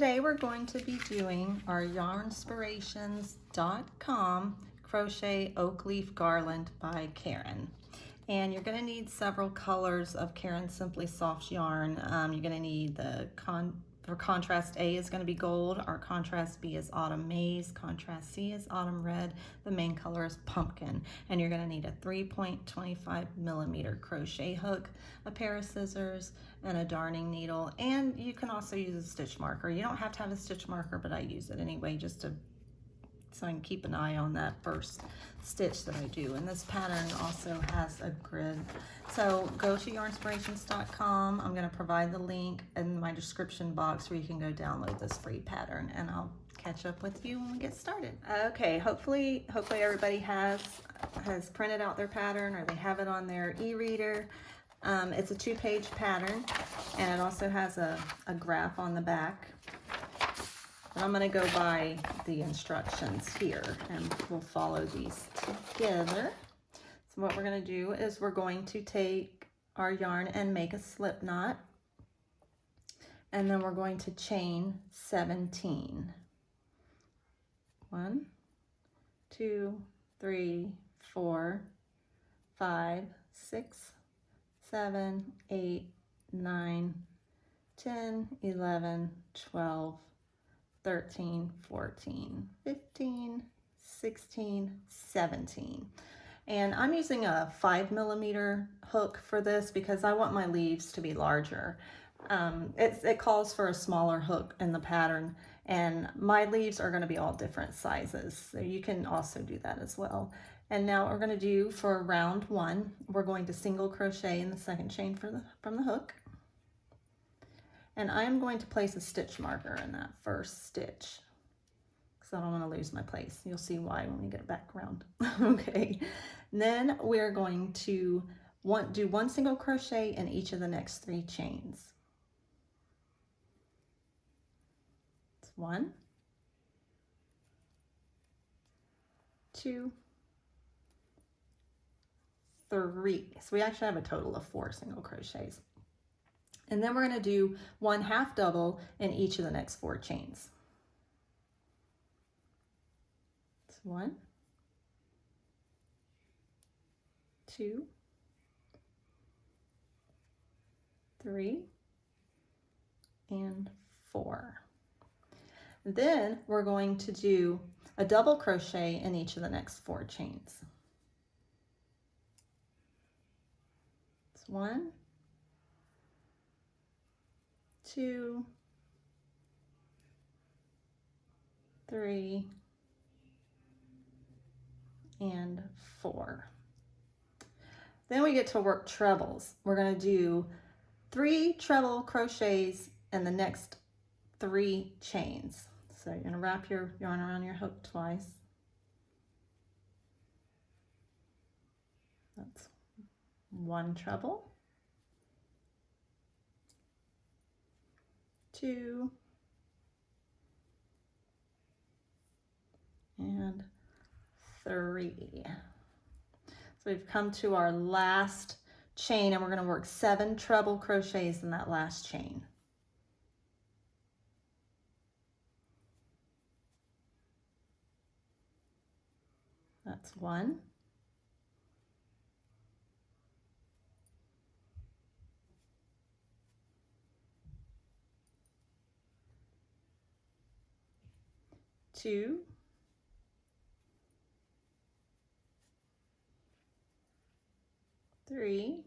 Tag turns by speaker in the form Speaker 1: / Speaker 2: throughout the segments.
Speaker 1: Today we're going to be doing our yarnspirations.com crochet oak leaf garland by Karen. And you're going to need several colors of Karen Simply Soft yarn. You're going to need for contrast A is going to be gold, our contrast B is autumn maize, contrast C is autumn red, the main color is pumpkin. And you're going to need a 3.25 millimeter crochet hook, a pair of scissors, and a darning needle. And you can also use a stitch marker. You don't have to have a stitch marker, but I use it anyway just so I can keep an eye on that first stitch that I do. And this pattern also has a grid. So go to yarnspirations.com. I'm going to provide the link in my description box where you can go download this free pattern, and I'll catch up with you when we get started. Okay, hopefully everybody has printed out their pattern, or they have it on their e-reader. It's a 2-page pattern, and it also has a graph on the back. And I'm going to go by the instructions here, and we'll follow these together. So what we're going to do is we're going to take our yarn and make a slip knot, and then we're going to chain 17. 1, 2, 3, 4, 5, 6, 7, 8, 9, 10, 11, 12, 13, 14, 15, 16, 17. And I'm using a 5 millimeter hook for this because I want my leaves to be larger. It calls for a smaller hook in the pattern, and my leaves are going to be all different sizes, so you can also do that as well. And now what we're going to do for round 1, we're going to single crochet in the second chain from the hook. And I'm going to place a stitch marker in that first stitch because I don't want to lose my place. You'll see why when we get back around. Okay. And then we're going to do 1 single crochet in each of the next 3 chains. It's 1, 2, 3. So we actually have a total of 4 single crochets. And then we're going to do 1 half double in each of the next 4 chains. It's 1, 2, 3, and 4. Then we're going to do a double crochet in each of the next 4 chains. It's 1, 2, 3, and 4. Then we get to work trebles. We're going to do 3 treble crochets in the next 3 chains. So you're going to wrap your yarn around your hook twice. That's 1 treble. 2, and 3. So we've come to our last chain, and we're going to work 7 treble crochets in that last chain. That's 1. 2, 3,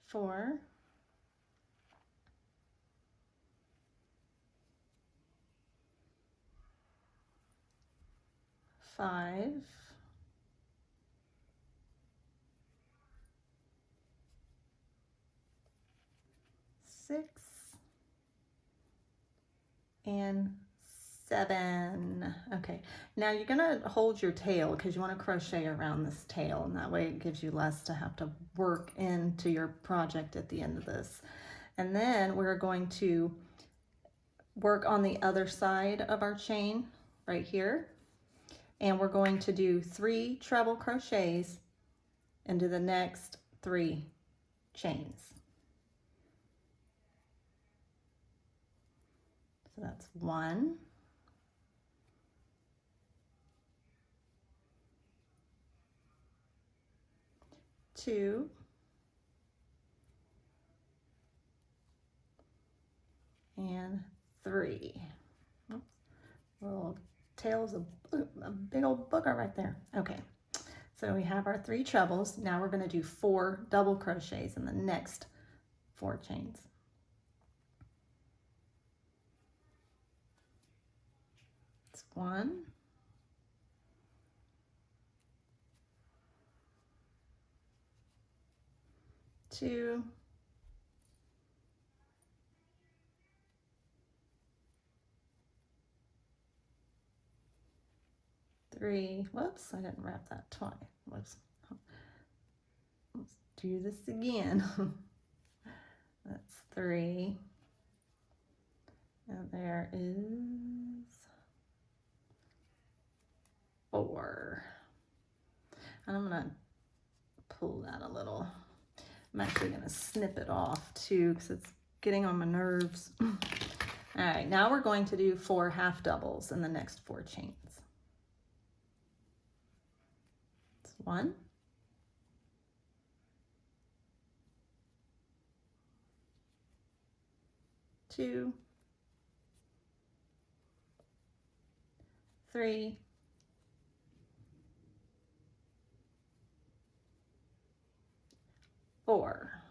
Speaker 1: 4, 5, 6, and 7. Okay, now you're gonna hold your tail because you want to crochet around this tail, and that way it gives you less to have to work into your project at the end of this. And then we're going to work on the other side of our chain right here, and we're going to do 3 treble crochets into the next 3 chains. So that's 1, 2, and 3. Oops. Little tail's a big old booger right there. Okay, so we have our 3 trebles. Now we're going to do 4 double crochets in the next 4 chains. It's 1, 2, 3. Whoops, I didn't wrap that twice. Whoops. Let's do this again. That's 3. And there is 4. And I'm going to pull that a little. I'm actually going to snip it off too because it's getting on my nerves. All right, now we're going to do 4 half doubles in the next 4 chains. It's 1, 2, 3, 4.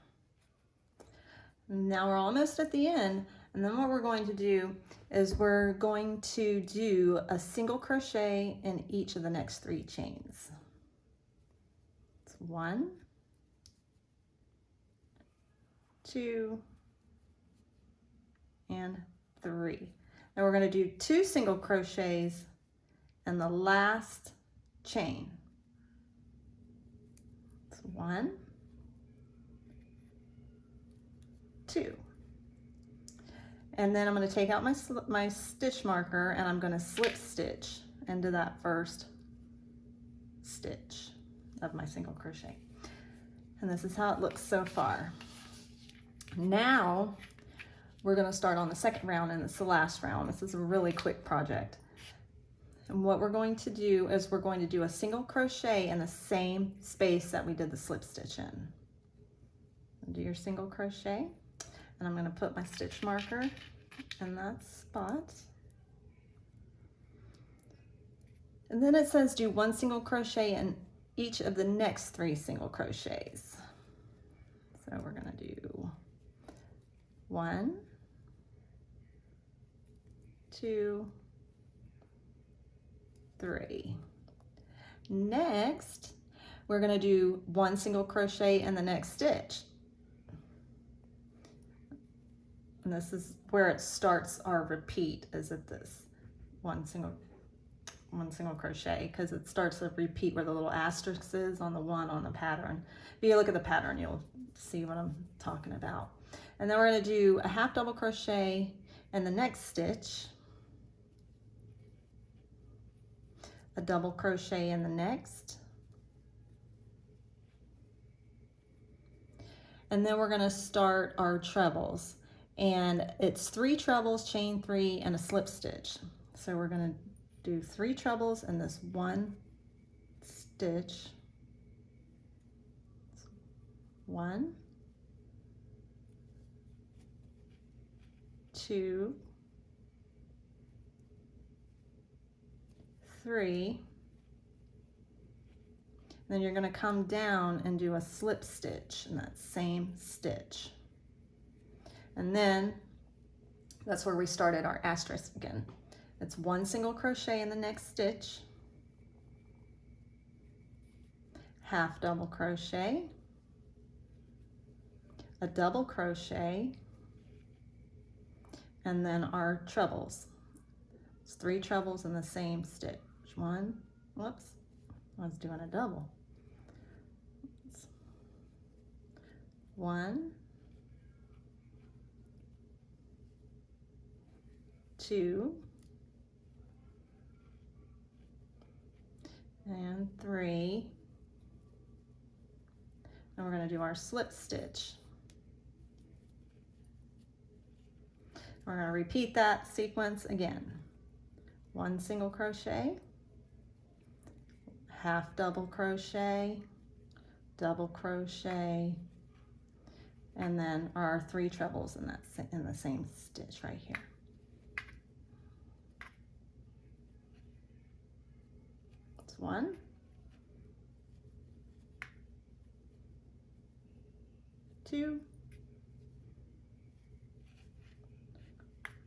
Speaker 1: Now we're almost at the end, and then what we're going to do is we're going to do a single crochet in each of the next 3 chains. It's 1, 2, and 3. Now we're going to do 2 single crochets in the last chain. It's 1, 2. And then I'm going to take out my stitch marker and I'm going to slip stitch into that first stitch of my single crochet. And this is how it looks so far. Now we're going to start on the second round, and it's the last round. This is a really quick project. And what we're going to do is we're going to do a single crochet in the same space that we did the slip stitch in. Do your single crochet, and I'm going to put my stitch marker in that spot. And then it says do 1 single crochet in each of the next 3 single crochets. So we're going to do 1, 2, 3. Next, we're going to do 1 single crochet in the next stitch. And this is where it starts our repeat, is at this one single crochet, because it starts a repeat where the little asterisk is on the 1 on the pattern. If you look at the pattern, you'll see what I'm talking about. And then we're going to do a half double crochet in the next stitch, a double crochet in the next, and then we're going to start our trebles. And it's 3 trebles, chain 3, and a slip stitch. So we're going to do 3 trebles in this 1 stitch. 1, 2, 3. Then you're going to come down and do a slip stitch in that same stitch. And then that's where we started our asterisk again. It's 1 single crochet in the next stitch, half double crochet, a double crochet, and then our trebles. It's 3 trebles in the same stitch. 1, whoops, I was doing a double. 1, 2, and 3, and we're going to do our slip stitch. we're going to repeat that sequence again. 1 single crochet, half double crochet, double crochet, and then our 3 trebles in the same stitch right here. It's 1, 2,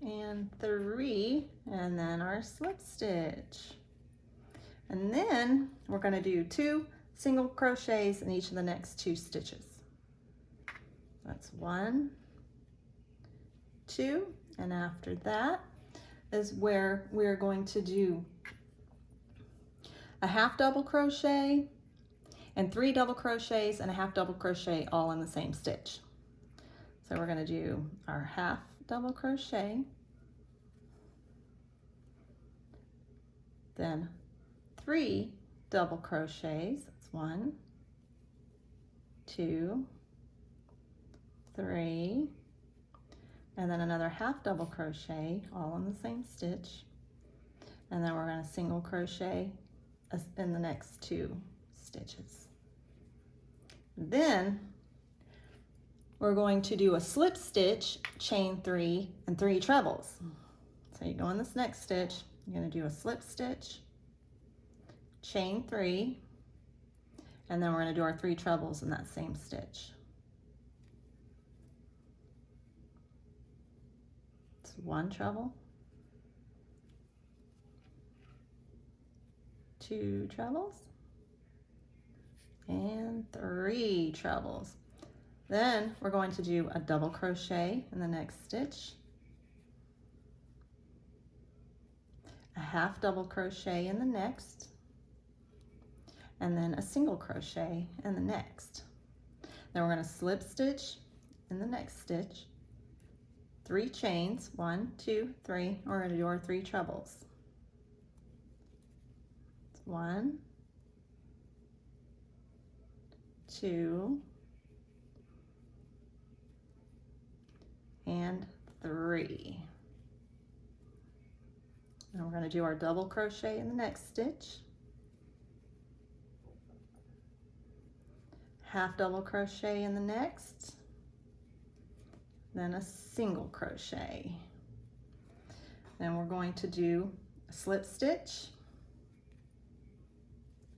Speaker 1: and 3, and then our slip stitch. And then we're going to do 2 single crochets in each of the next 2 stitches. That's 1, 2, and after that is where we're going to do a half double crochet and 3 double crochets and a half double crochet all in the same stitch. So we're going to do our half double crochet, then 3 double crochets. That's 1, 2, 3, and then another half double crochet all in the same stitch, and then we're going to single crochet in the next 2 stitches. Then we're going to do a slip stitch, chain 3, and 3 trebles. So you go in this next stitch, you're going to do a slip stitch, chain 3, and then we're going to do our 3 trebles in that same stitch. It's 1 treble, 2 trebles, and 3 trebles. Then we're going to do a double crochet in the next stitch, a half double crochet in the next, and then a single crochet in the next. Then we're going to slip stitch in the next stitch, 3 chains, 1, 2, 3. We're going to do our 3 trebles. It's 1, 2, and 3. Now we're going to do our double crochet in the next stitch, half double crochet in the next, then a single crochet. Then we're going to do a slip stitch,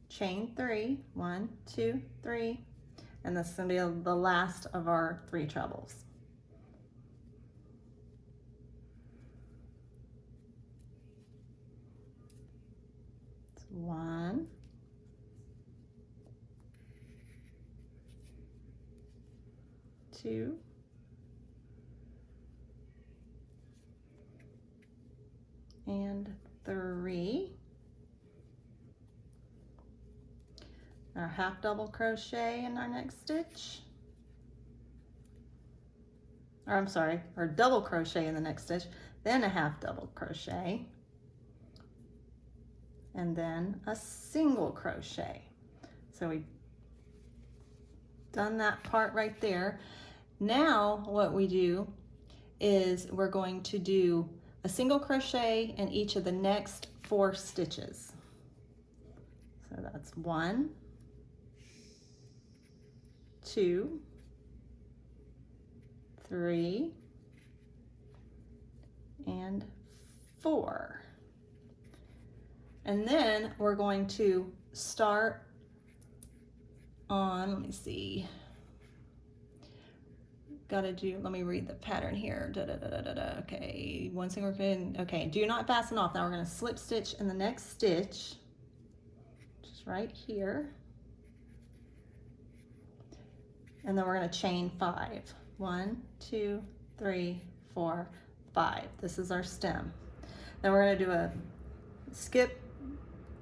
Speaker 1: chain 3, 1, 2, 3, and this is going to be the last of our 3 trebles. It's 1, 2, and 3. Our half double crochet in our next stitch, or I'm sorry, our double crochet in the next stitch, then a half double crochet, and then a single crochet. So we've done that part right there. Now what we do is we're going to do a single crochet in each of the next 4 stitches. So that's 1, 2, 3, and 4. And then we're going to start on, let me see, gotta do, let me read the pattern here. Okay, 1 single crochet. Okay, do not fasten off. Now we're going to slip stitch in the next stitch, just right here, and then we're going to chain 5. 1, 2, 3, 4, 5. This is our stem. Then we're going to do a skip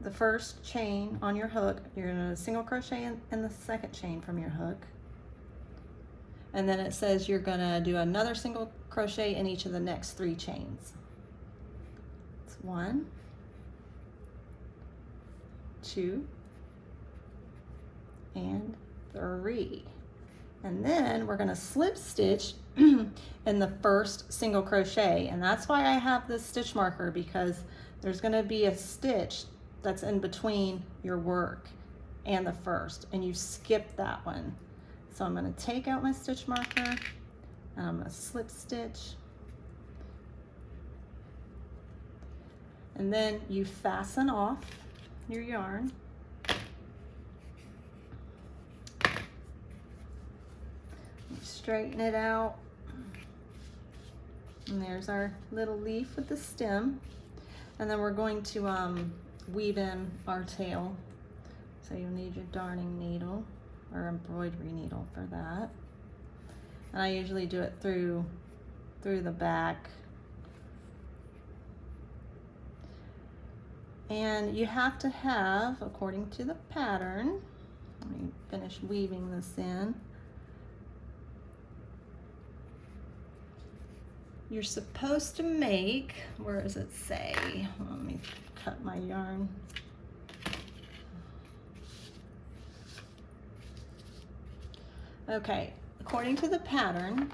Speaker 1: the first chain on your hook. You're going to single crochet in the second chain from your hook. And then it says you're going to do another single crochet in each of the next 3 chains. It's 1, 2, and 3. And then we're going to slip stitch in the first single crochet, and that's why I have this stitch marker, because there's going to be a stitch that's in between your work and the first, and you skip that one. So I'm going to take out my stitch marker and I'm going to slip stitch, and then you fasten off your yarn. Straighten it out, and there's our little leaf with the stem, and then we're going to weave in our tail. So you'll need your darning needle or embroidery needle for that, and I usually do it through the back. And you have to have, according to the pattern, let me finish weaving this in. You're supposed to make, where does it say? Let me cut my yarn. Okay, according to the pattern,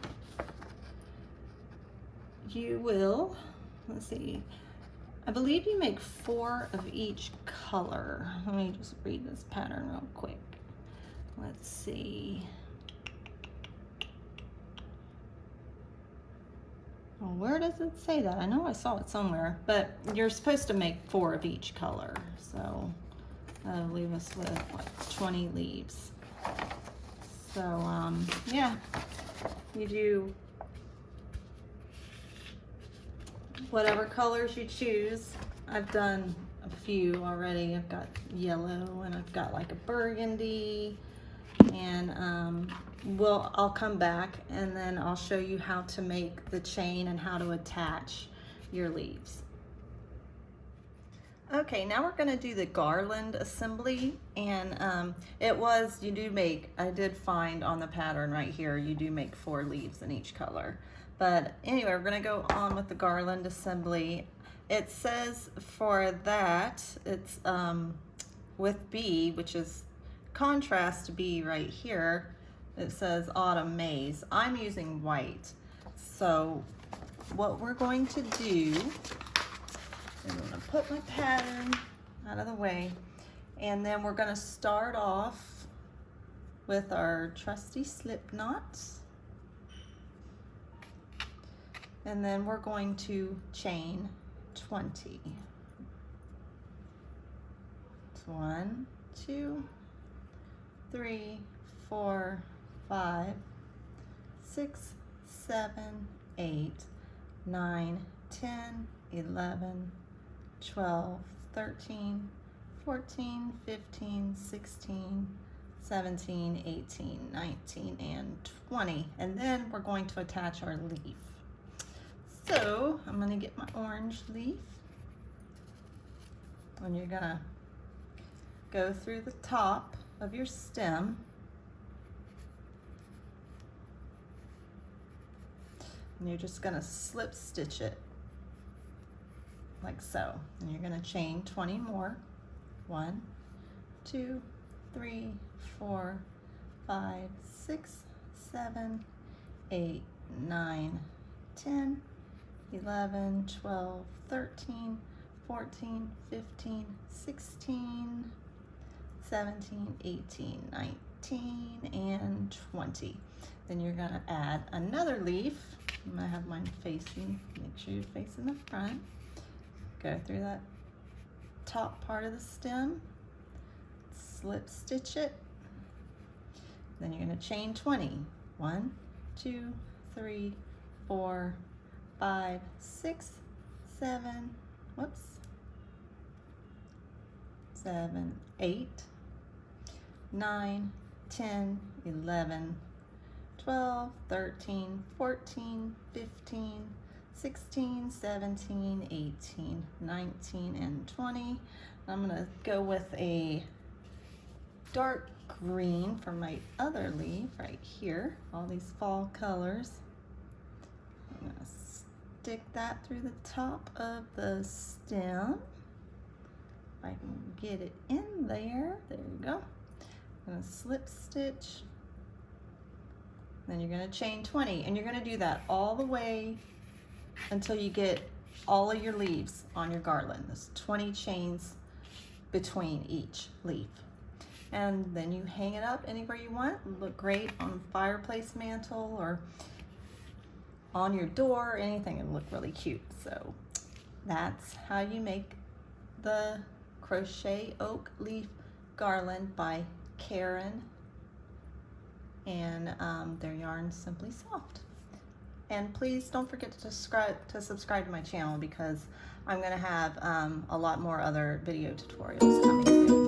Speaker 1: you will, let's see, I believe you make 4 of each color. Let me just read this pattern real quick. Let's see. Well, where does it say that? I know I saw it somewhere, but you're supposed to make 4 of each color. So that'll leave us with like 20 leaves. So yeah, you do whatever colors you choose. I've done a few already. I've got yellow, and I've got like a burgundy, and I'll come back and then I'll show you how to make the chain and how to attach your leaves. Okay, now we're going to do the garland assembly, and I did find on the pattern right here, you do make 4 leaves in each color. But anyway, we're going to go on with the garland assembly. It says for that, it's with B, which is contrast B right here. It says autumn maize. I'm using white. So what we're going to do, I'm going to put my pattern out of the way, and then we're going to start off with our trusty slip knots, and then we're going to chain 20. It's 1, 2, 3, 4, 5, 6, 7, 8, 9, 10, 11, 12, 13, 14, 15, 16, 17, 18, 19, and 20. And then we're going to attach our leaf. So I'm going to get my orange leaf, and you're going to go through the top of your stem, and you're just going to slip stitch it like so, and you're going to chain 20 more. 1, 2, 3, 4, 5, 6, 7, 8, 9, 10, 11, 12, 13, 14, 15, 16, 17, 18, 19, and 20. Then you're going to add another leaf. I'm going to have mine facing, make sure you're facing the front. Go through that top part of the stem, slip stitch it, then you're going to chain 20. 1, 2, 3, 4, 5, 6, 7, 7, 8, 9, 10, 11, 12, 13, 14, 15, 16, 17, 18, 19, and 20. I'm going to go with a dark green for my other leaf right here, all these fall colors. I'm going to stick that through the top of the stem. If I can get it in there, there you go. I'm going to slip stitch Then you're going to chain 20, and you're going to do that all the way until you get all of your leaves on your garland. There's 20 chains between each leaf. And then you hang it up anywhere you want. It'll look great on the fireplace mantle or on your door, or anything. It'll look really cute. So that's how you make the Crochet Oak Leaf Garland by Karen, and their yarn's Simply Soft. And please don't forget to subscribe to my channel, because I'm going to have a lot more other video tutorials coming soon.